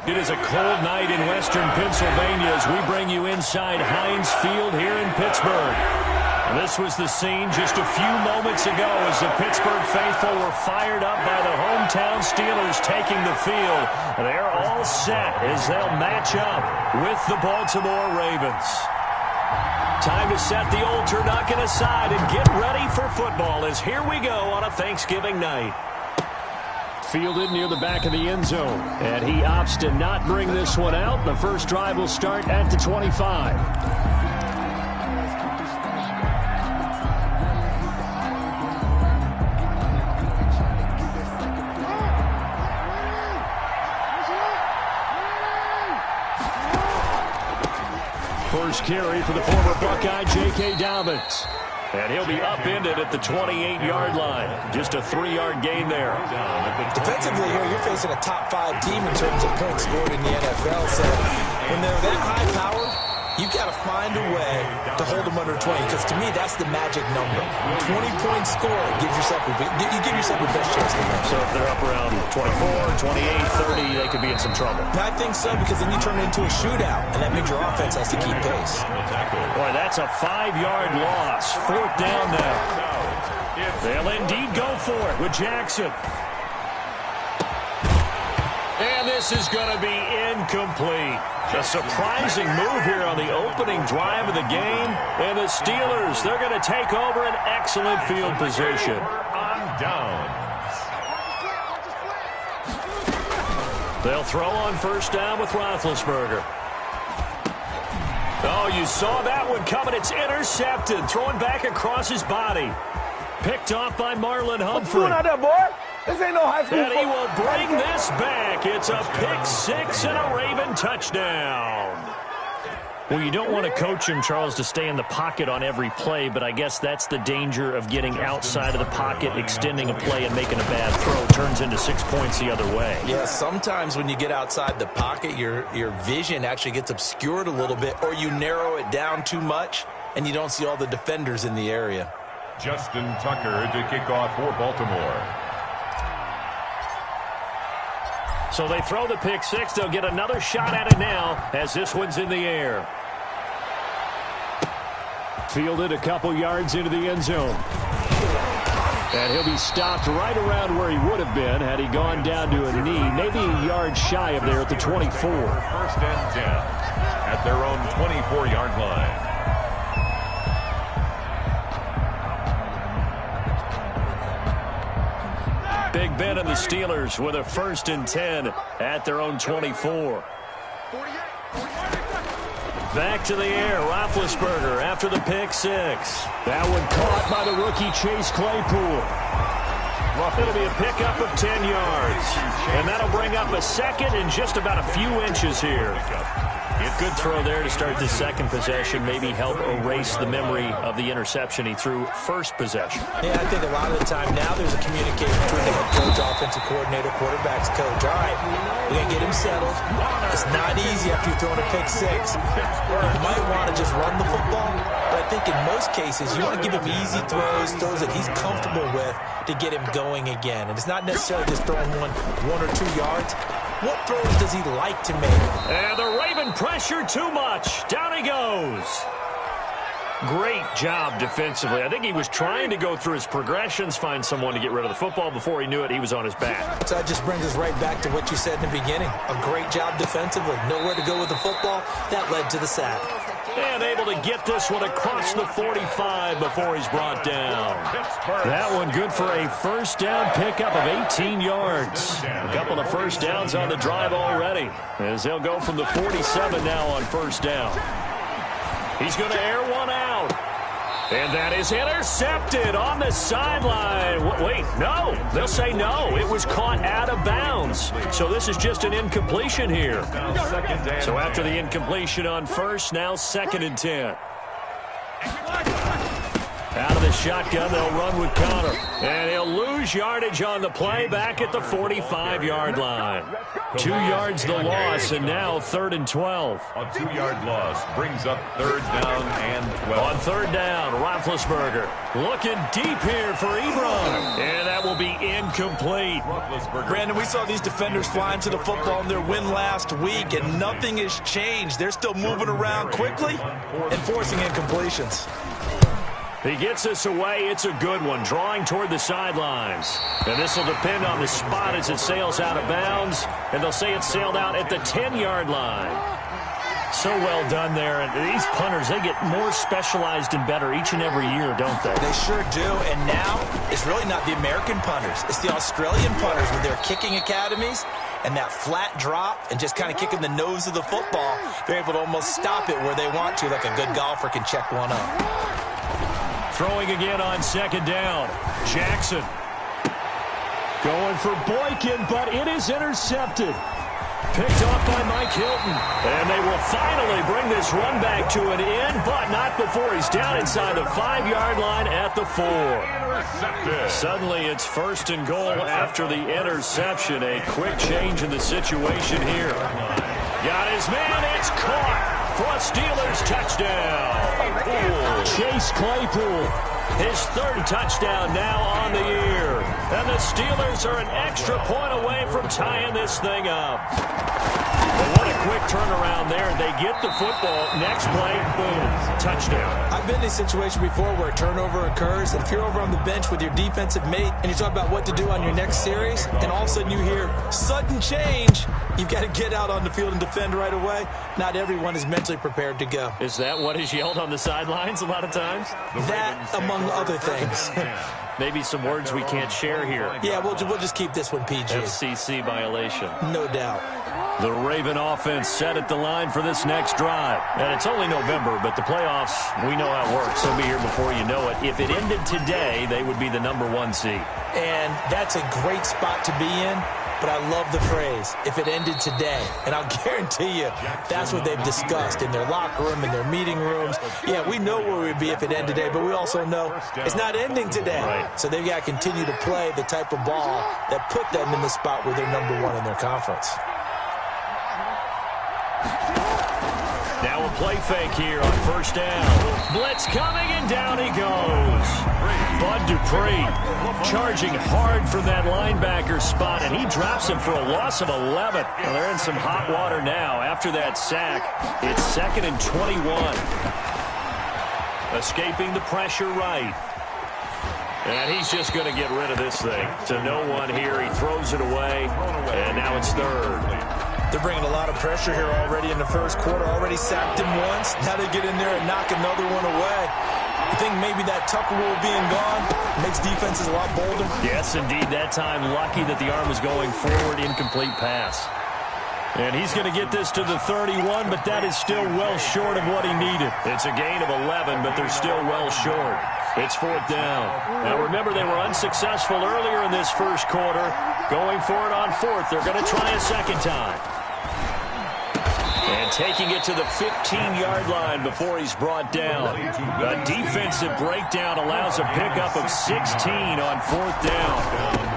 It is a cold night in western Pennsylvania as we bring you inside Heinz Field here in Pittsburgh. And this was the scene just a few moments ago as the Pittsburgh faithful were fired up by the hometown Steelers taking the field. They're all set as they'll match up with the Baltimore Ravens. Time to set the old turducken aside and get ready for football as here we go on a Thanksgiving night. Fielded near the back of the end zone, and he opts to not bring this one out. The first drive will start at the 25. First carry for the former Buckeye, J.K. Dobbins. And he'll be upended at the 28-yard line. Just a 3-yard gain there. Defensively here, you're facing a top-5 team in terms of points scored in the NFL. So when they're that high-powered, you've got to find a way to hold them under 20. Because to me, that's the magic number. 20-point score gives yourself you give yourself the best chance to win. So if they're up around 24, 28, 30, they could be in some trouble. I think so, because then you turn it into a shootout, and that means your offense has to keep pace. Boy, that's a 5-yard loss. 4th down now. They'll indeed go for it with Jackson. And this is going to be incomplete. A surprising move here on the opening drive of the game. And the Steelers, they're going to take over an excellent field position. On downs. They'll throw on first down with Roethlisberger. Oh, you saw that one coming. It's intercepted. Throwing back across his body. Picked off by Marlon Humphrey. What's going on there, boy? This ain't no high school And he will bring this back. It's a pick-6 and a Raven touchdown. Well, you don't want to coach him, Charles, to stay in the pocket on every play, but I guess that's the danger of getting outside of the pocket, extending a play, and making a bad throw. Turns into 6 points the other way. Yeah, sometimes when you get outside the pocket, your vision actually gets obscured a little bit, or you narrow it down too much, and you don't see all the defenders in the area. Justin Tucker to kick off for Baltimore. So they throw the pick-6. They'll get another shot at it now as this one's in the air. Fielded a couple yards into the end zone. And he'll be stopped right around where he would have been had he gone down to a knee, maybe a yard shy of there at the 24. First and 10 at their own 24-yard line. Big Ben and the Steelers with a 1st and 10 at their own 24. Back to the air, Roethlisberger after the pick-6. That one caught by the rookie Chase Claypool. It'll be a pickup of 10 yards. And that'll bring up a second and just about a few inches here. Good throw there to start the second possession. Maybe help erase the memory of the interception he threw first possession. Yeah, I think a lot of the time now there's a communication between the head coach, offensive coordinator, quarterback's coach. All right, we're going to get him settled. It's not easy after you're throwing a pick-6. You might want to just run the football, but I think in most cases you want to give him easy throws that he's comfortable with to get him going again. And it's not necessarily just throwing one or 2 yards. What throws does he like to make? And the Raven pressure too much. Down he goes. Great job defensively. I think he was trying to go through his progressions, find someone to get rid of the football. Before he knew it, he was on his back. So that just brings us right back to what you said in the beginning. A great job defensively. Nowhere to go with the football. That led to the sack. And able to get this one across the 45 before he's brought down. That one good for a first down pickup of 18 yards. A couple of first downs on the drive already, as they'll go from the 47 now on first down. He's going to air one out. And that is intercepted on the sideline. Wait, no. They'll say no. It was caught out of bounds. So this is just an incompletion here. So after the incompletion on first, now 2nd and 10. Out of the shotgun, they'll run with Connor. And he'll lose yardage on the play back at the 45-yard line. 2 yards the loss, and now 3rd and 12. A 2-yard loss brings up 3rd down and 12. On 3rd down, Roethlisberger looking deep here for Ebron. And that will be incomplete. Brandon, we saw these defenders flying to the football in their win last week, and nothing has changed. They're still moving around quickly and forcing incompletions. He gets this away. It's a good one, drawing toward the sidelines. And this will depend on the spot as it sails out of bounds. And they'll say it sailed out at the 10-yard line. So well done there. And these punters, they get more specialized and better each and every year, don't they? They sure do. And now it's really not the American punters. It's the Australian punters with their kicking academies. And that flat drop and just kind of kicking the nose of the football, they're able to almost stop it where they want to, like a good golfer can check one up. Throwing again on 2nd down. Jackson going for Boykin, but it is intercepted. Picked off by Mike Hilton. And they will finally bring this run back to an end, but not before he's down inside the 5-yard line at the 4. Intercepted. Suddenly it's 1st and goal after the interception. A quick change in the situation here. Got his man. It's caught for a Steelers touchdown. Chase Claypool, his 3rd touchdown now on the year. And the Steelers are an extra point away from tying this thing up. But what a quick turnaround there. They get the football. Next play, boom, touchdown. I've been in a situation before where a turnover occurs, and if you're over on the bench with your defensive mate and you talk about what to do on your next series, and all of a sudden you hear sudden change, you've got to get out on the field and defend right away. Not everyone is mentally prepared to go. Is that what is yelled on the sidelines a lot of times? That, among other things. Maybe some words we can't share here. Yeah, we'll just keep this one PG. FCC violation. No doubt. The Raven offense set at the line for this next drive. And it's only November, but the playoffs, we know how it works. They'll be here before you know it. If it ended today, they would be the #1 seed. And that's a great spot to be in. But I love the phrase, if it ended today. And I'll guarantee you, that's what they've discussed in their locker room, in their meeting rooms. Yeah, we know where we'd be if it ended today, but we also know it's not ending today. Right. So they've got to continue to play the type of ball that put them in the spot where they're #1 in their conference. Now a play fake here on 1st down. Blitz coming, and down he goes. Bud Dupree charging hard from that linebacker spot, and he drops him for a loss of 11. Well, they're in some hot water now. After that sack, it's 2nd and 21. Escaping the pressure right. And he's just going to get rid of this thing. To no one here. He throws it away, and now it's 3rd. They're bringing a lot of pressure here already in the 1st quarter. Already sacked him once. Now they get in there and knock another one away. I think maybe that Tucker rule being gone makes defenses a lot bolder. Yes, indeed. That time, lucky that the arm was going forward. Incomplete pass. And he's going to get this to the 31, but that is still well short of what he needed. It's a gain of 11, but they're still well short. It's 4th down. Now, remember, they were unsuccessful earlier in this 1st quarter. Going for it on 4th. They're going to try a 2nd time. And taking it to the 15-yard line before he's brought down. A defensive breakdown allows a pickup of 16 on 4th down.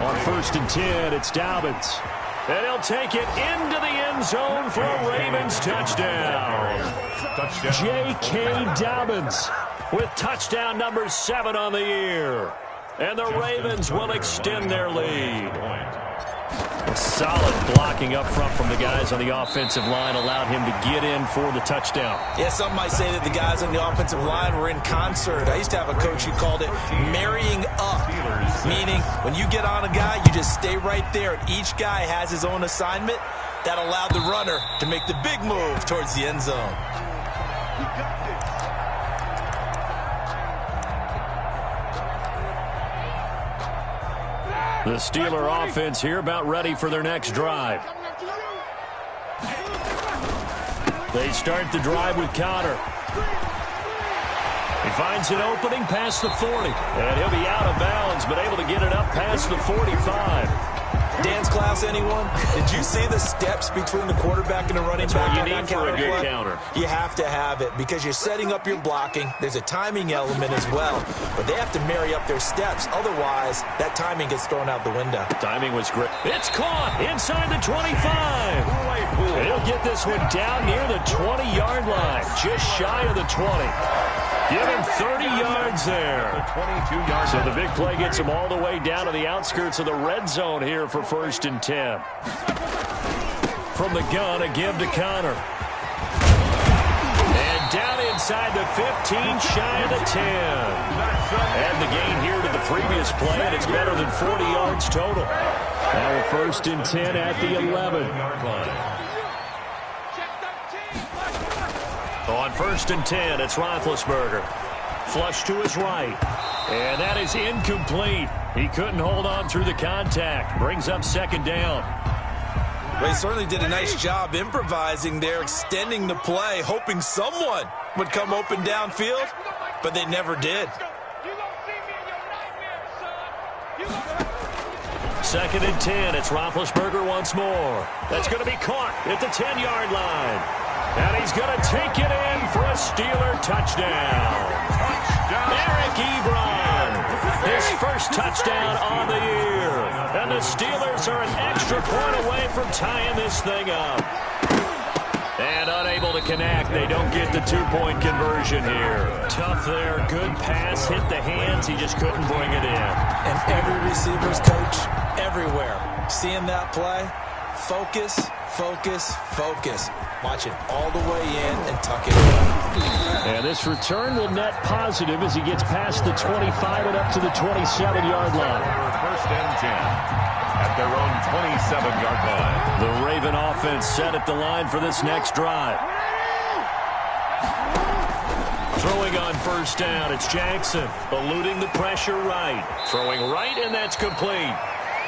On 1st and 10, it's Dobbins. And he'll take it into the end zone for a Ravens touchdown. J.K. Dobbins with touchdown number 7 on the year. And the Ravens will extend their lead. Solid blocking up front from the guys on the offensive line allowed him to get in for the touchdown. Yeah, some might say that the guys on the offensive line were in concert. I used to have a coach who called it marrying up, meaning when you get on a guy, you just stay right there, and each guy has his own assignment. That allowed the runner to make the big move towards the end zone. The Steeler offense here about ready for their next drive. They start the drive with Connor. He finds an opening past the 40. And he'll be out of bounds, but able to get it up past the 45. Dance class, anyone? Did you see the steps between the quarterback and the running back on that counter play? Counter. You have to have it because you're setting up your blocking. There's a timing element as well, but they have to marry up their steps. Otherwise, that timing gets thrown out the window. Timing was great. It's caught inside the 25. He'll get this one down near the 20-yard line, just shy of the 20. Give him 30 yards there. So the big play gets him all the way down to the outskirts of the red zone here for 1st and 10. From the gun, a give to Connor. And down inside the 15, shy of the 10. And the gain here to the previous play, and it's better than 40 yards total. Now a 1st and 10 at the 11. On 1st and 10, it's Roethlisberger. Flush to his right. And that is incomplete. He couldn't hold on through the contact. Brings up 2nd down. They certainly did a nice job improvising there, extending the play, hoping someone would come open downfield, but they never did. 2nd and 10, it's Roethlisberger once more. That's going to be caught at the 10-yard line. And he's going to take it in for a Steeler touchdown. Eric Ebron, his first touchdown on the year. And the Steelers are an extra point away from tying this thing up. And unable to connect. They don't get the 2-point conversion here. Tough there. Good pass. Hit the hands. He just couldn't bring it in. And every receiver's coach everywhere. Seeing that play, focus, focus, focus. Watch it all the way in and tuck it in. And this return will net positive as he gets past the 25 and up to the 27-yard line. 1st and 10 at their own 27-yard line. The Raven offense set at the line for this next drive. Throwing on 1st down, it's Jackson. Eluding the pressure right. Throwing right, and that's complete.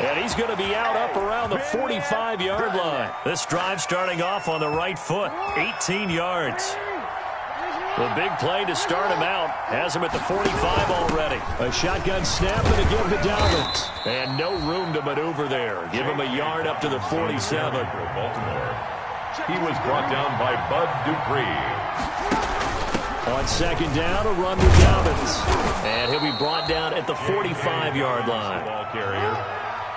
And he's going to be out up around the 45-yard line. This drive starting off on the right foot, 18 yards. The big play to start him out has him at the 45 already. A shotgun snap and a give to Dobbins. And no room to maneuver there. Give him a yard up to the 47. Baltimore. He was brought down by Bud Dupree. On 2nd down, a run with Dobbins. And he'll be brought down at the 45-yard line. Ball carrier.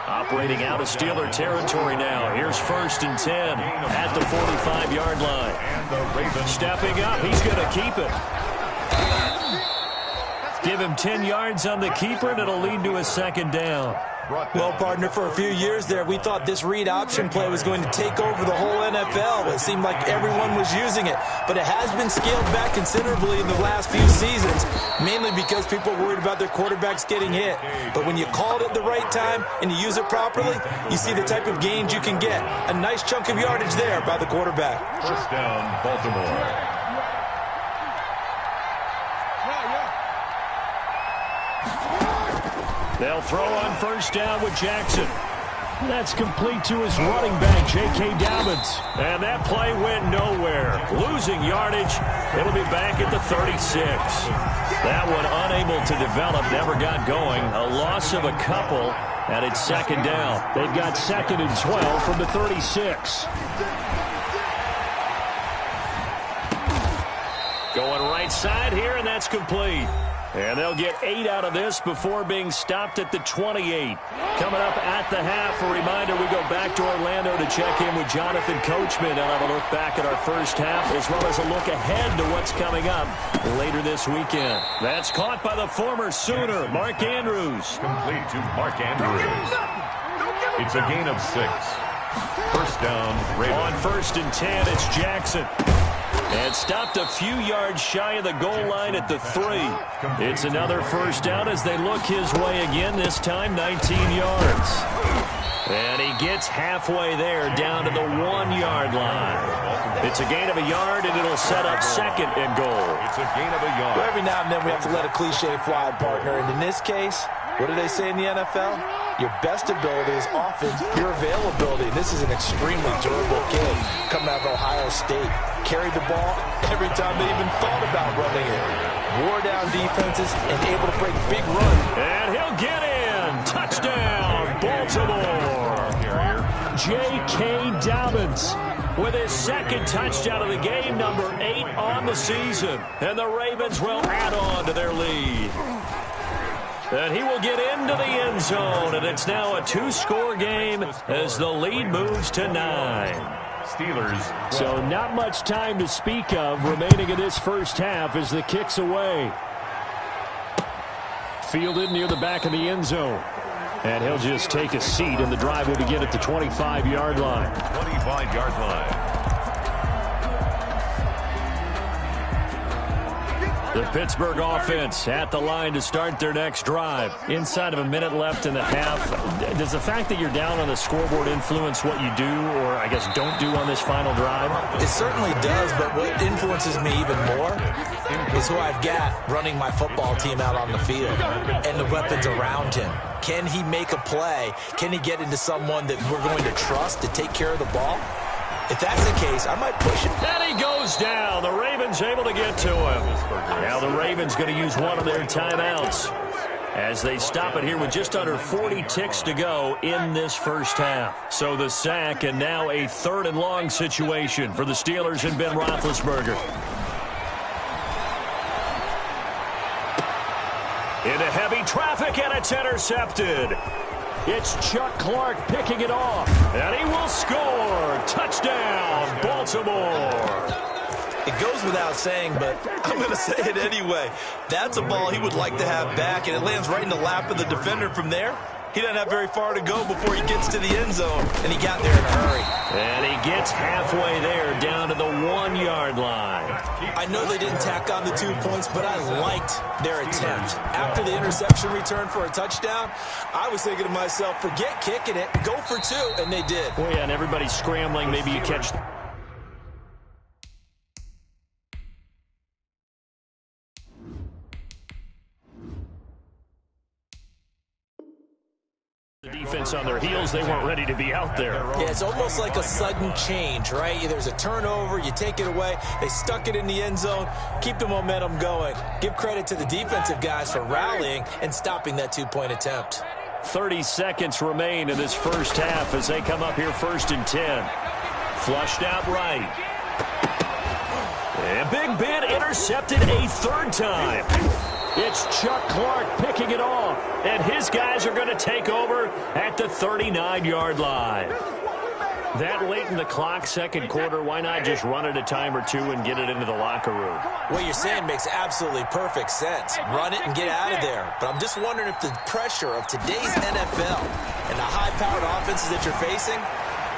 Operating out of Steeler territory now. Here's 1st and 10 at the 45-yard line. Stepping up, he's going to keep it. Give him 10 yards on the keeper, and it'll lead to a 2nd down. Well, partner, for a few years there, we thought this read option play was going to take over the whole NFL. It seemed like everyone was using it, but it has been scaled back considerably in the last few seasons, mainly because people are worried about their quarterbacks getting hit. But when you call it at the right time and you use it properly, you see the type of gains you can get. A nice chunk of yardage there by the quarterback. 1st down, Baltimore. They'll throw on 1st down with Jackson. That's complete to his running back, J.K. Dobbins. And that play went nowhere. Losing yardage. It'll be back at the 36. That one unable to develop, never got going. A loss of a couple, and it's 2nd down. They've got 2nd and 12 from the 36. Going right side here, and that's complete. And they'll get 8 out of this before being stopped at the 28. Coming up at the half, a reminder, we go back to Orlando to check in with Jonathan Coachman and have a look back at our first half, as well as a look ahead to what's coming up later this weekend. That's caught by the former Sooner, Mark Andrews. Complete to Mark Andrews. It's a gain of 6. 1st down, Ravens. On 1st and 10, it's Jackson. And stopped a few yards shy of the goal line at the 3. It's another 1st down as they look his way again, this time 19 yards. And he gets halfway there, down to the 1-yard line. It's a gain of a yard, and it'll set up 2nd and goal. It's a gain of a yard. Well, every now and then we have to let a cliche fly, partner. And in this case, what do they say in the NFL? Your best ability is often your availability. This is an extremely durable kid coming out of Ohio State. Carried the ball every time they even thought about running it. Wore down defenses and able to break big runs. And he'll get in. Touchdown, Baltimore. J.K. Dobbins with his second touchdown of the game, number 8 on the season. And the Ravens will add on to their lead. And he will get into the end zone, and it's now a 2-score game as the lead moves to 9. Steelers. So not much time to speak of remaining in this first half as the kick's away. Fielded near the back of the end zone. And he'll just take a seat, and the drive will begin at the 25-yard line. 25-yard line. The Pittsburgh offense at the line to start their next drive. Inside of a minute left in the half. Does the fact that you're down on the scoreboard influence what you do, or I guess don't do on this final drive? It certainly does, but what influences me even more is who I've got running my football team out on the field and the weapons around him. Can he make a play? Can he get into someone that we're going to trust to take care of the ball? If that's the case, I might push him. And he goes down. The Ravens able to get to him. Now the Ravens going to use one of their timeouts as they stop it here with just under 40 ticks to go in this first half. So the sack, and now a 3rd and long situation for the Steelers and Ben Roethlisberger. Into heavy traffic, and it's intercepted. It's Chuck Clark picking it off, and he will score. Touchdown, Baltimore. It goes without saying, but I'm going to say it anyway. That's a ball he would like to have back, and it lands right in the lap of the defender from there. He doesn't have very far to go before he gets to the end zone, and he got there in a hurry. And he gets halfway there, down to the 1-yard line. I know they didn't tack on the 2 points, but I liked their attempt. After the interception return for a touchdown, I was thinking to myself, forget kicking it, go for 2, and they did. Oh, yeah, and everybody's scrambling. Maybe you catch the defense on their heels. They weren't ready to be out there. Yeah, it's almost like a sudden change, right? There's a turnover, you take it away, they stuck it in the end zone, keep the momentum going. Give credit to the defensive guys for rallying and stopping that 2-point attempt. 30 seconds remain in this first half as they come up here 1st and 10. Flushed out right. And Big Ben intercepted a 3rd time. It's Chuck Clark picking it off, and his guys are going to take over at the 39-yard line. That late in the clock, second quarter, why not just run it a time or 2 and get it into the locker room? What you're saying makes absolutely perfect sense. Run it and get out of there. But I'm just wondering if the pressure of today's NFL and the high-powered offenses that you're facing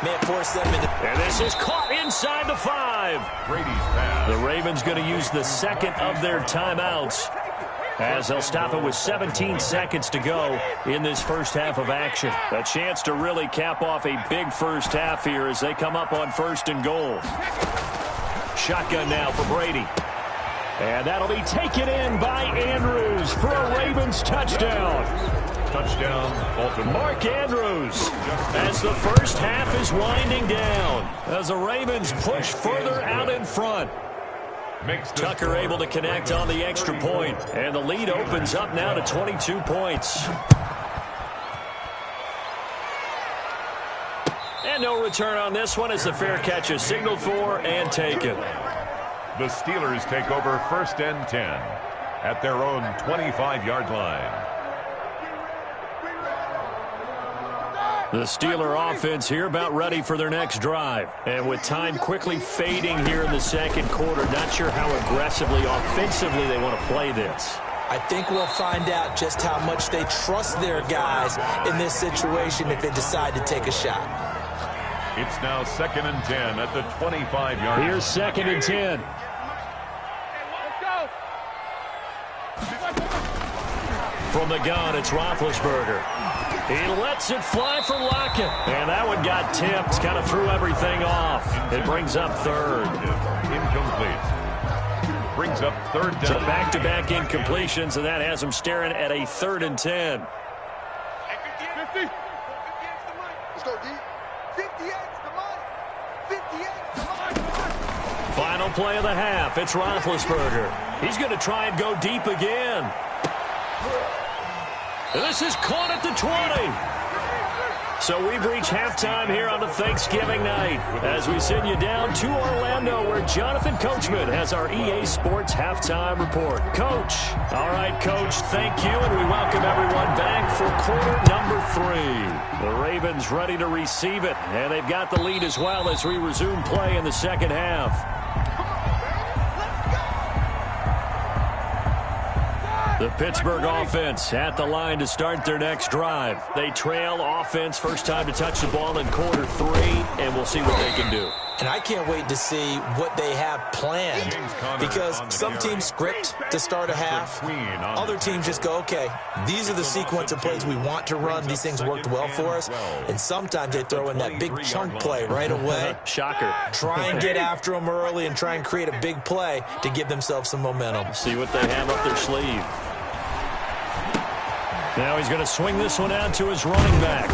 may force them into... And this is caught inside the 5. Brady's pass. The Ravens going to use the second of their timeouts, as they'll stop it with 17 seconds to go in this first half of action. A chance to really cap off a big first half here as they come up on 1st and goal. Shotgun now for Brady. And that'll be taken in by Andrews for a Ravens touchdown. Touchdown, Baltimore. Mark Andrews, as the first half is winding down, as the Ravens push further out in front. Tucker able to connect on the extra point, and the lead opens up now to 22 points. And no return on this one as the fair catch is signaled for and taken. The Steelers take over 1st and 10 at their own 25-yard line. The Steeler offense here about ready for their next drive. And with time quickly fading here in the second quarter, not sure how aggressively, offensively they want to play this. I think we'll find out just how much they trust their guys in this situation if they decide to take a shot. It's now 2nd and 10 at the 25-yard line. Here's 2nd and 10. From the gun, it's Roethlisberger. He lets it fly for Lockett. And that one got tipped, kind of threw everything off. It brings up 3rd. Incomplete. Brings up 3rd down. So back-to-back incompletions, and that has them staring at a 3rd and 10. 50. Let's go, D. 58's the money. 58's the money. Final play of the half. It's Roethlisberger. He's going to try and go deep again. This is caught at the 20. So we've reached halftime here on the Thanksgiving night as we send you down to Orlando where Jonathan Coachman has our EA Sports halftime report. Coach. All right, Coach, thank you, and we welcome everyone back for quarter number 3. The Ravens ready to receive it, and they've got the lead as well as we resume play in the second half. The Pittsburgh offense at the line to start their next drive. They trail offense, first time to touch the ball in quarter 3, and we'll see what they can do. And I can't wait to see what they have planned, because some teams script to start a half. Other teams just go, okay, these are the sequence of plays we want to run. These things worked well for us. And sometimes they throw in that big chunk play right away. Shocker. Try and get after them early and try and create a big play to give themselves some momentum. See what they have up their sleeve. Now he's going to swing this one out to his running back.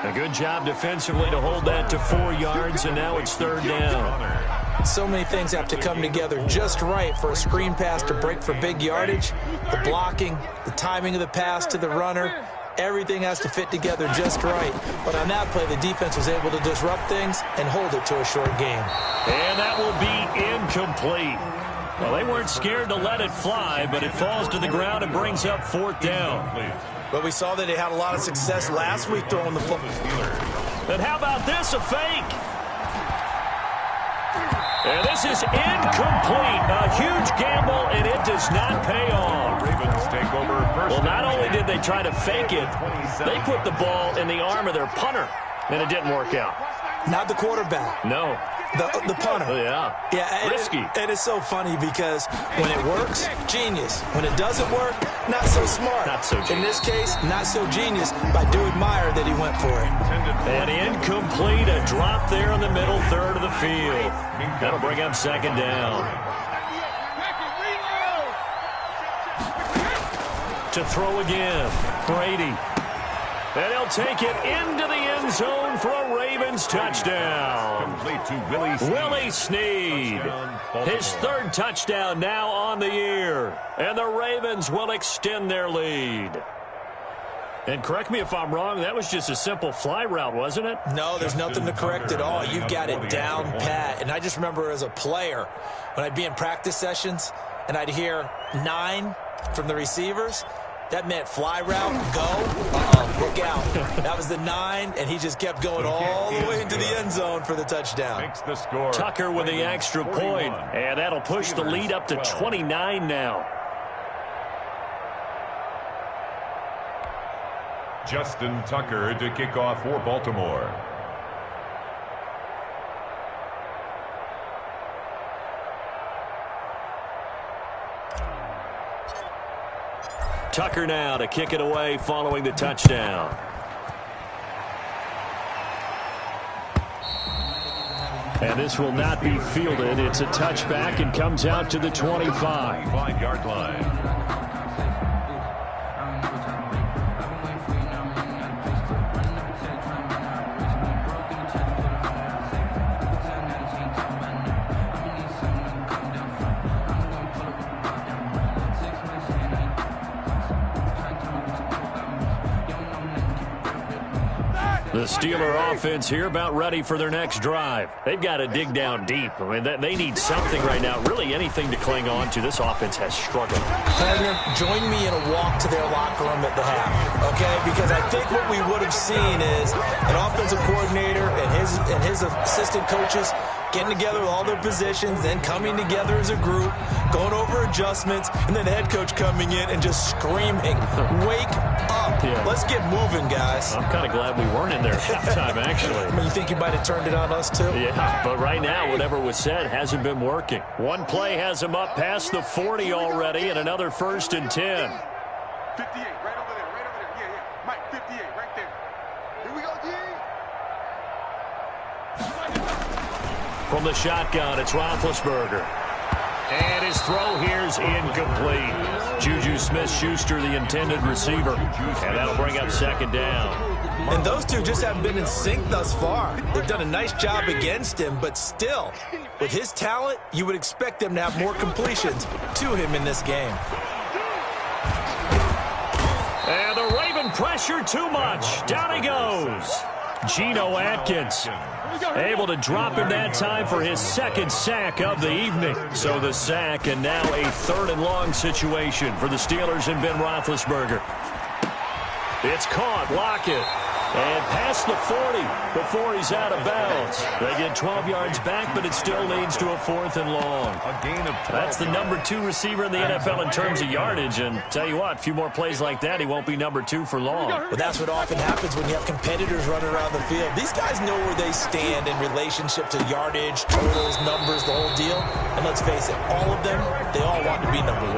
A good job defensively to hold that to 4 yards, and now it's third down. So many things have to come together just right for a screen pass to break for big yardage. The blocking, the timing of the pass to the runner, everything has to fit together just right. But on that play, the defense was able to disrupt things and hold it to a short game. And that will be incomplete. Well, they weren't scared to let it fly, but it falls to the ground and brings up fourth down. But we saw that they had a lot of success last week throwing the football. And how about this, a fake? And this is incomplete. A huge gamble, and it does not pay off. Ravens take over first. Well, not only did they try to fake it, they put the ball in the arm of their punter, and it didn't work out. Not the quarterback. No. The punter. Yeah. Risky. And it's so funny because when it works, genius. When it doesn't work, not so smart. Not so genius. In this case, not so genius, but I do admire that he went for it. And incomplete, a drop there in the middle third of the field. That'll bring up second down. To throw again, Brady. And he'll take it into the end zone for a Ravens touchdown. Complete to Willie Snead. His third touchdown now on the year. And the Ravens will extend their lead. And correct me if I'm wrong, that was just a simple fly route, wasn't it? No, there's nothing to correct at all. You've got it down pat. And I just remember as a player, when I'd be in practice sessions and I'd hear 9 from the receivers, that meant fly route, go, look out. That was the 9, and he just kept going all the way into the end zone for the touchdown. Makes the score. Tucker with the extra point, and that'll push the lead up to 29 now. Justin Tucker to kick off for Baltimore. Tucker now to kick it away following the touchdown. And this will not be fielded. It's a touchback and comes out to the 25. 5-yard line. The Steeler offense here about ready for their next drive. They've got to dig down deep. I mean, they need something right now, really anything to cling on to. This offense has struggled. Partner, join me in a walk to their locker room at the half, okay? Because I think what we would have seen is an offensive coordinator and his assistant coaches getting together with all their positions, then coming together as a group, going over adjustments, and then the head coach coming in and just screaming, wake up. Yeah. Let's get moving, guys. I'm kind of glad we weren't in there at halftime, actually. I mean, you think you might have turned it on us, too? Yeah, but right now, whatever was said hasn't been working. One play has him up past the 40 already, and another 1st and 10. 58, right over there, Yeah. Mike, 58, right there. Here we go, D. From the shotgun, it's Roethlisberger. And his throw here's incomplete. Juju Smith-Schuster, the intended receiver. And that'll bring up second down. And those two just haven't been in sync thus far. They've done a nice job against him, but still, with his talent, you would expect them to have more completions to him in this game. And the Ravens applying pressure too much. Down he goes. Geno Atkins able to drop him that time for his second sack of the evening. So the sack, and now a 3rd and long situation for the Steelers and Ben Roethlisberger. It's caught. Lockett. And past the 40 before he's out of bounds. They get 12 yards back, but it still leads to a 4th and long. That's the number 2 receiver in the NFL in terms of yardage. And tell you what, a few more plays like that, he won't be number 2 for long. But that's what often happens when you have competitors running around the field. These guys know where they stand in relationship to yardage, totals, numbers, the whole deal. And let's face it, all of them, they all want to be number 1.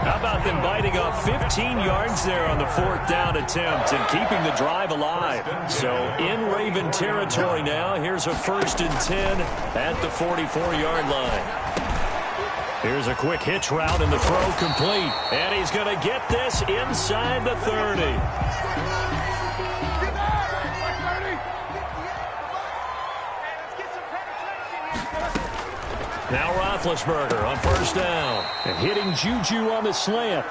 How about them biting off 15 yards there on the 4th down attempt and keeping the drive alive? So in Raven territory now. Here's a 1st and 10 at the 44-yard line. Here's a quick hitch route and the throw complete. And he's going to get this inside the 30. Now Roethlisberger on 1st down. And hitting Juju on the slant.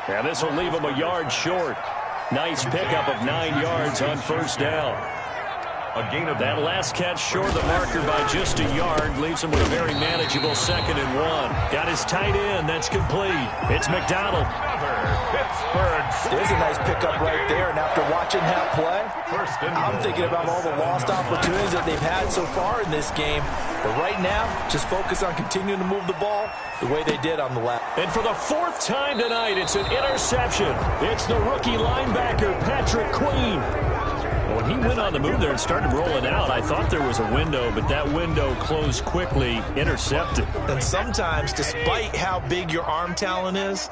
And this will leave him a yard short. Nice pickup of 9 yards on 1st down. That last catch short of the marker by just a yard leaves him with a very manageable 2nd and 1. Got his tight end. That's complete. It's McDonald. There's a nice pickup right there. And after watching that play, I'm thinking about all the lost opportunities that they've had so far in this game. But right now, just focus on continuing to move the ball the way they did on the left. And for the 4th time tonight, it's an interception. It's the rookie linebacker, Patrick Queen. When he went on the move there and started rolling out, I thought there was a window, but that window closed quickly, intercepted. And sometimes, despite how big your arm talent is,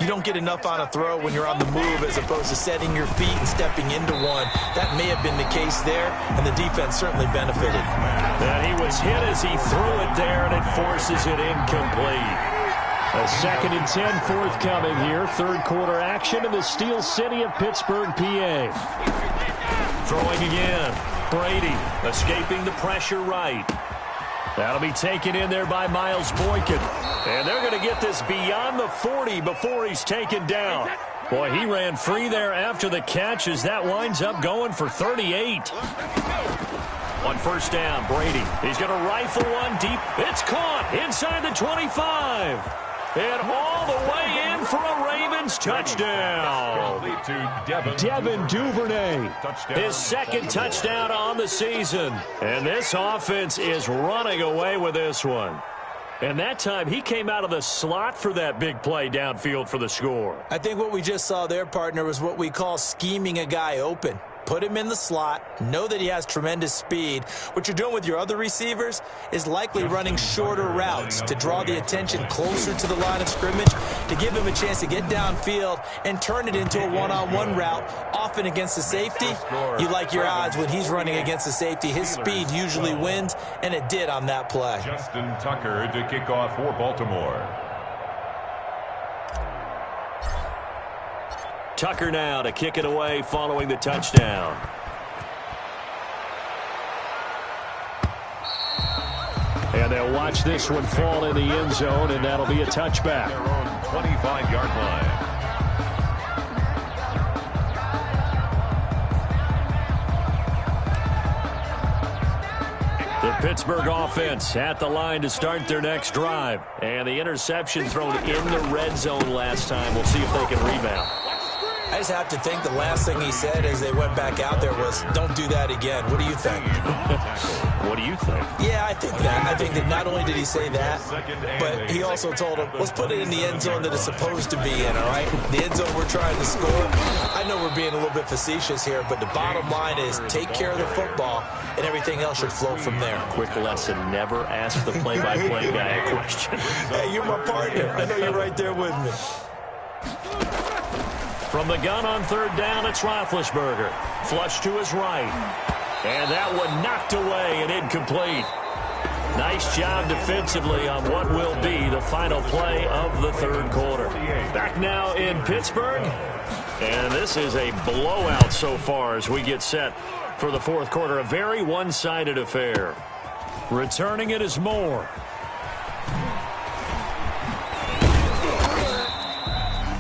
you don't get enough on a throw when you're on the move as opposed to setting your feet and stepping into one. That may have been the case there, and the defense certainly benefited. And he was hit as he threw it there, and it forces it incomplete. A 2nd and 10 forthcoming here. 3rd quarter action in the Steel City of Pittsburgh, PA. Throwing again. Brady escaping the pressure right. That'll be taken in there by Miles Boykin. And they're going to get this beyond the 40 before he's taken down. Boy, he ran free there after the catch as that winds up going for 38. On 1st down, Brady. He's going to rifle one deep. It's caught inside the 25. And all the way in for a Ravens touchdown. Devin Duvernay, his 2nd touchdown on the season. And this offense is running away with this one. And that time, he came out of the slot for that big play downfield for the score. I think what we just saw there, partner, was what we call scheming a guy open. Put him in the slot, know that he has tremendous speed. What you're doing with your other receivers is likely running shorter routes to draw the attention closer to the line of scrimmage, to give him a chance to get downfield and turn it into a one-on-one route, often against the safety. You like your odds when he's running against the safety. His speed usually wins, and it did on that play. Justin Tucker to kick off for Baltimore. Tucker now to kick it away following the touchdown. And they'll watch this one fall in the end zone, and that'll be a touchback. Their own 25-yard line. The Pittsburgh offense at the line to start their next drive. And the interception thrown in the red zone last time. We'll see if they can rebound. I just have to think the last thing he said as they went back out there was, don't do that again. What do you think? What do you think? Yeah, I think that. I think that not only did he say that, but he also told him, let's put it in the end zone that it's supposed to be in, all right? The end zone we're trying to score. I know we're being a little bit facetious here, but the bottom line is take care of the football, and everything else should flow from there. Quick lesson, never ask the play-by-play guy a question. Hey, you're my partner. I know you're right there with me. From the gun on 3rd down, it's Roethlisberger. Flush to his right. And that one knocked away and incomplete. Nice job defensively on what will be the final play of the 3rd quarter. Back now in Pittsburgh. And this is a blowout so far as we get set for the 4th quarter. A very one-sided affair. Returning it is Moore.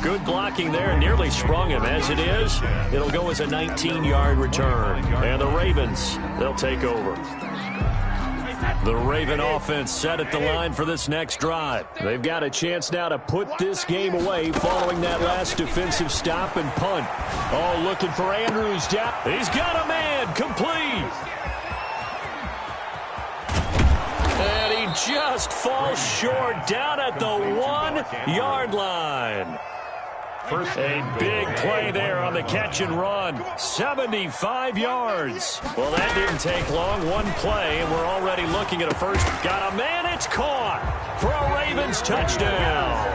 Good blocking there. Nearly sprung him. As it is, it'll go as a 19-yard return. And the Ravens, they'll take over. The Raven offense set at the line for this next drive. They've got a chance now to put this game away following that last defensive stop and punt. Oh, looking for Andrews down. He's got a man. Complete. And he just falls short down at the 1-yard line. A big play there on the catch and run. 75 yards. Well, that didn't take long. One play, and we're already looking at a first. Got a man. It's caught for a Ravens touchdown.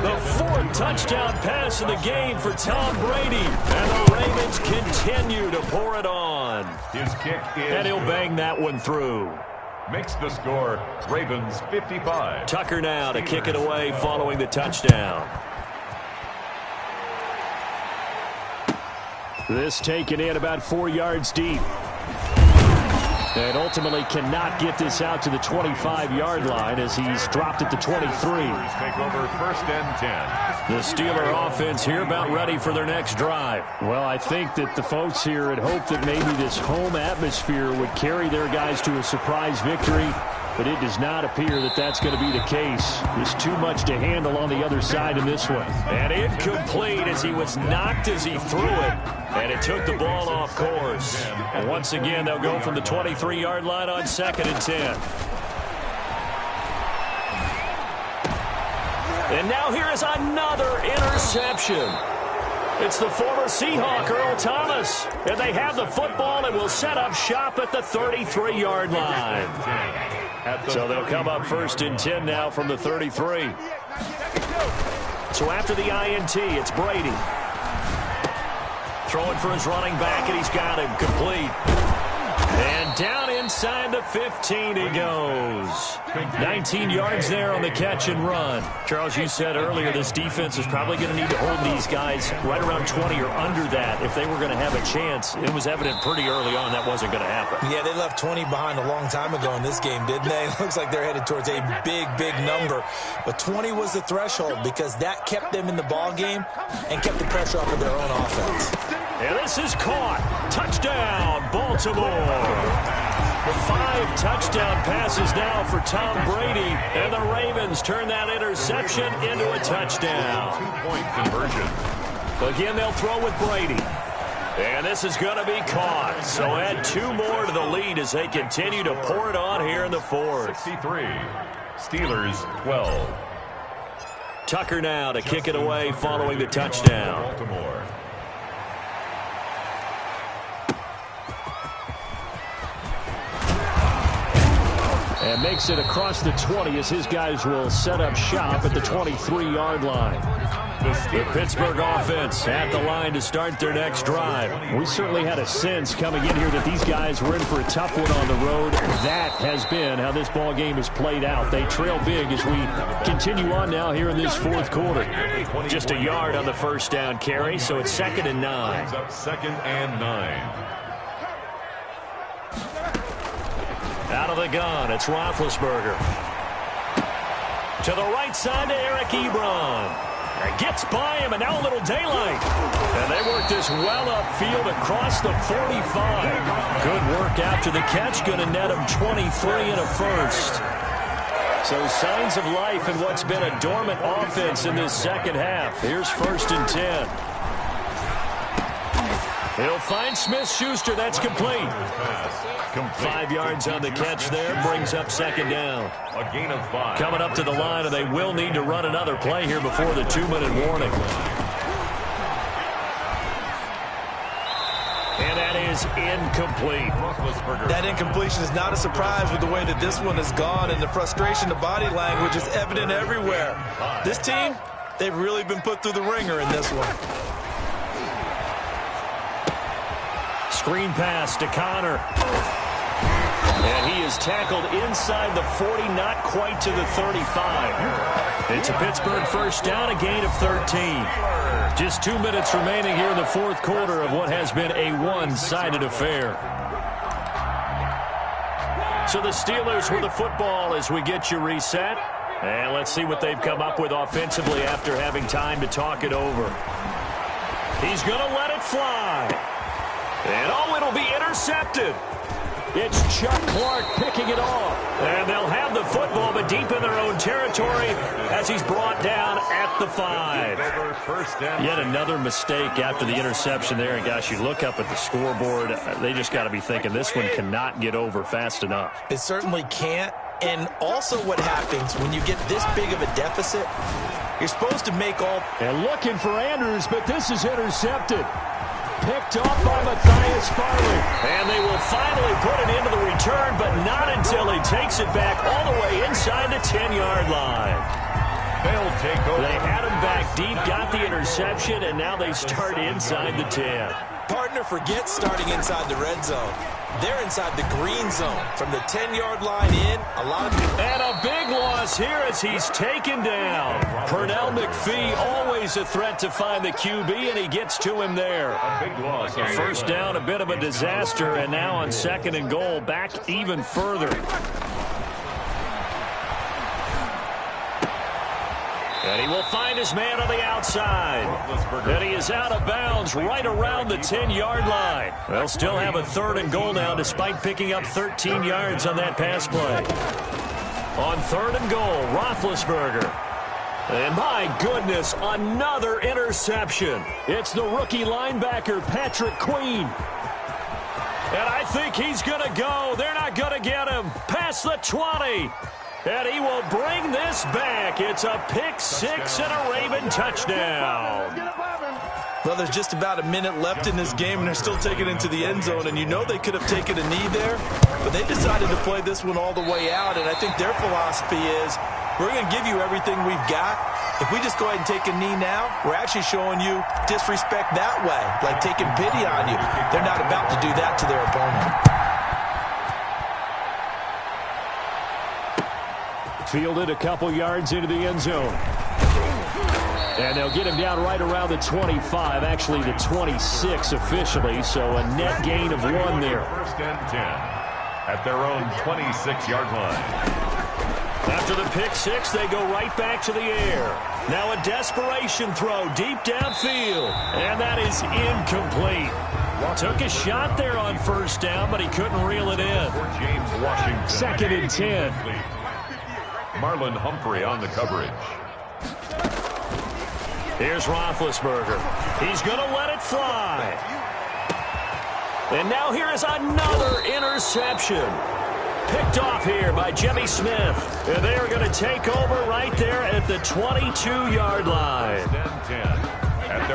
The 4th touchdown pass of the game for Tom Brady. And the Ravens continue to pour it on. His kick is and he'll bang that one through. Makes the score Ravens 55. Tucker now to kick it away following the touchdown. This taken in about 4 yards deep. And ultimately cannot get this out to the 25-yard line as he's dropped at the 23. Take over 1st and 10. The Steeler offense here about ready for their next drive. Well, I think that the folks here had hoped that maybe this home atmosphere would carry their guys to a surprise victory, but it does not appear that that's going to be the case. There's too much to handle on the other side in this one. And incomplete as he was knocked as he threw it. And it took the ball off course. And once again, they'll go from the 23-yard line on 2nd and 10. And now here is another interception. It's the former Seahawk, Earl Thomas. And they have the football and will set up shop at the 33-yard line. So they'll come up 1st and 10 now from the 33. So after the INT, it's Brady. Throwing for his running back, and he's got him complete. And down inside the 15 he goes. 19 yards there on the catch and run. Charles, you said earlier this defense is probably going to need to hold these guys right around 20 or under that if they were going to have a chance. It was evident pretty early on that wasn't going to happen. Yeah, they left 20 behind a long time ago in this game, didn't they? It looks like they're headed towards a big, big number. But 20 was the threshold because that kept them in the ball game and kept the pressure off of their own offense. And this is caught. Touchdown, Baltimore. 5 touchdown passes now for Tom Brady. And the Ravens turn that interception into a touchdown. 2-point conversion. Again, they'll throw with Brady. And this is going to be caught. So add 2 more to the lead as they continue to pour it on here in the 4th. 63. Steelers 12. Tucker now to kick it away following the touchdown. Baltimore. And makes it across the 20 as his guys will set up shop at the 23-yard line. The Pittsburgh offense at the line to start their next drive. We certainly had a sense coming in here that these guys were in for a tough one on the road. That has been how this ball game has played out. They trail big as we continue on now here in this 4th quarter. Just a yard on the first down carry, so it's 2nd and 9. Up 2nd and 9. Out of the gun, it's Roethlisberger. To the right side to Eric Ebron. And gets by him, and now a little daylight. And they work this well upfield across the 45. Good work after the catch, going to net him 23 and a first. So signs of life in what's been a dormant offense in this second half. Here's 1st and 10. He'll find Smith-Schuster. That's complete. 5 yards on the catch there. Brings up 2nd down. A gain of 5. Coming up to the line, and they will need to run another play here before the 2-minute warning. And that is incomplete. That incompletion is not a surprise with the way that this one has gone, and the frustration, the body language is evident everywhere. This team, they've really been put through the ringer in this one. Screen pass to Connor. And he is tackled inside the 40, not quite to the 35. It's a Pittsburgh first down, a gain of 13. Just 2 minutes remaining here in the 4th quarter of what has been a one-sided affair. So the Steelers with the football as we get you reset. And let's see what they've come up with offensively after having time to talk it over. He's going to let it fly. And, oh, it'll be intercepted. It's Chuck Clark picking it off. And they'll have the football, but deep in their own territory as he's brought down at the 5. Yet another mistake after the interception there. And, gosh, you look up at the scoreboard, they just got to be thinking this one cannot get over fast enough. It certainly can't. And also what happens when you get this big of a deficit, you're supposed to make all... And looking for Andrews, but this is intercepted. Picked off by Matthias Farley. And they will finally put it into the return, but not until he takes it back all the way inside the 10-yard line. They'll take over. They had him back deep, got the interception, and now they start inside the 10. Partner forgets starting inside the red zone. They're inside the green zone. From the 10-yard line in, a lot of... And a big loss here as he's taken down. Pernell McPhee, always a threat to find the QB, and he gets to him there. A big loss. First down, a bit of a disaster, and now on 2nd and goal, back even further. And he will find his man on the outside. And he is out of bounds right around the 10-yard line. They'll still have a 3rd and goal now despite picking up 13 yards on that pass play. On 3rd and goal, Roethlisberger. And my goodness, another interception. It's the rookie linebacker, Patrick Queen. And I think he's going to go. They're not going to get him. Past the 20. And he will bring this back. It's a pick 6 and a Raven touchdown. Well, there's just about a minute left in this game, and they're still taking it into the end zone. And you know they could have taken a knee there, but they decided to play this one all the way out. And I think their philosophy is, we're going to give you everything we've got. If we just go ahead and take a knee now, we're actually showing you disrespect that way, like taking pity on you. They're not about to do that to their opponent. Fielded a couple yards into the end zone. And they'll get him down right around the 25, actually the 26 officially, so a net gain of 1 there. 1st and 10 at their own 26-yard line. After the pick 6, they go right back to the air. Now a desperation throw deep downfield, and that is incomplete. Took a shot there on 1st down, but he couldn't reel it in. James Washington. 2nd and 10. Marlon Humphrey on the coverage. Here's Roethlisberger. He's going to let it fly. And now here is another interception. Picked off here by Jimmy Smith. And they are going to take over right there at the 22-yard line.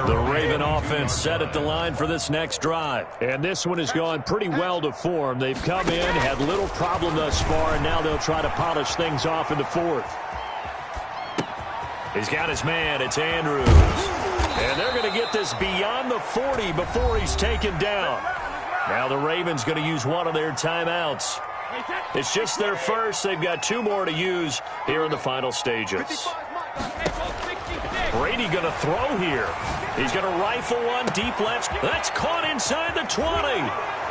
The Raven offense set at the line for this next drive. And this one has gone pretty well to form. They've come in, had little problem thus far, and now they'll try to polish things off in the 4th. He's got his man. It's Andrews. And they're going to get this beyond the 40 before he's taken down. Now the Ravens going to use one of their timeouts. It's just their first. They've got 2 more to use here in the final stages. Brady going to throw here. He's going to rifle one deep left. That's caught inside the 20.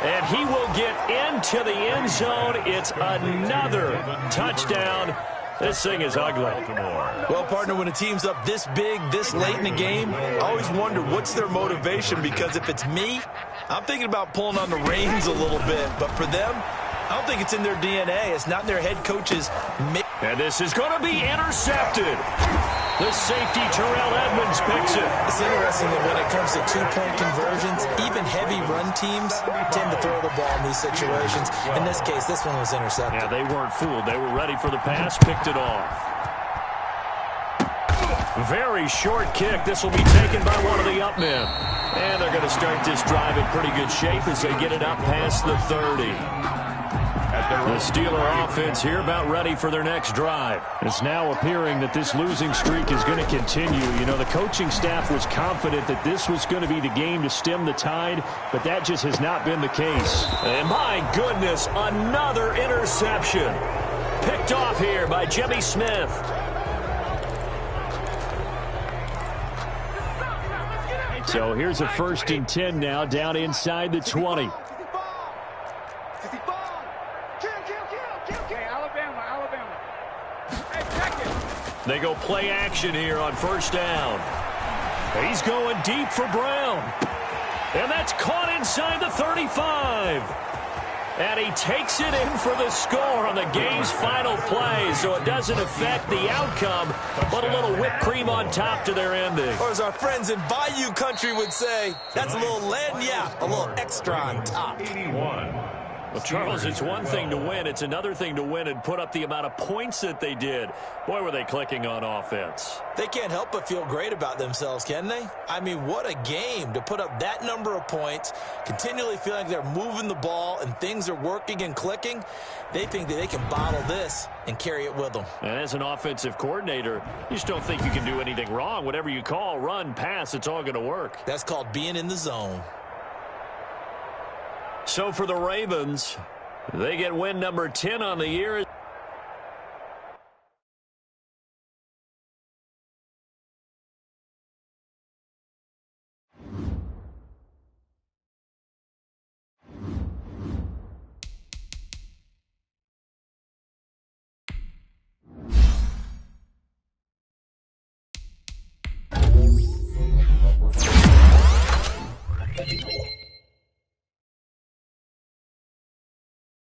And he will get into the end zone. It's another touchdown. This thing is ugly. Well, partner, when a team's up this big, this late in the game, I always wonder what's their motivation, because if it's me, I'm thinking about pulling on the reins a little bit. But for them, I don't think it's in their DNA. It's not in their head coach's. And this is going to be intercepted. The safety, Terrell Edmonds, picks it. It's interesting that when it comes to 2-point conversions, even heavy run teams tend to throw the ball in these situations. In this case, this one was intercepted. Yeah, they weren't fooled. They were ready for the pass, picked it off. Very short kick. This will be taken by one of the up men. And they're going to start this drive in pretty good shape as they get it up past the 30. The Steeler offense here about ready for their next drive. It's now appearing that this losing streak is going to continue. You know, the coaching staff was confident that this was going to be the game to stem the tide, but that just has not been the case. And my goodness, another interception. Picked off here by Jimmy Smith. So here's a 1st and 10 now down inside the 20. They go play action here on first down. He's going deep for Brown. And that's caught inside the 35. And he takes it in for the score on the game's final play. So it doesn't affect the outcome, but a little whipped cream on top to their ending. Or as our friends in Bayou Country would say, that's a little lagniappe, a little extra on top. 81. Well, Charles, it's one thing to win. It's another thing to win and put up the amount of points that they did. Boy, were they clicking on offense. They can't help but feel great about themselves, can they? I mean, what a game to put up that number of points, continually feeling like they're moving the ball and things are working and clicking. They think that they can bottle this and carry it with them. And as an offensive coordinator, you just don't think you can do anything wrong. Whatever you call, run, pass, it's all going to work. That's called being in the zone. So for the Ravens, they get win number 10 on the year.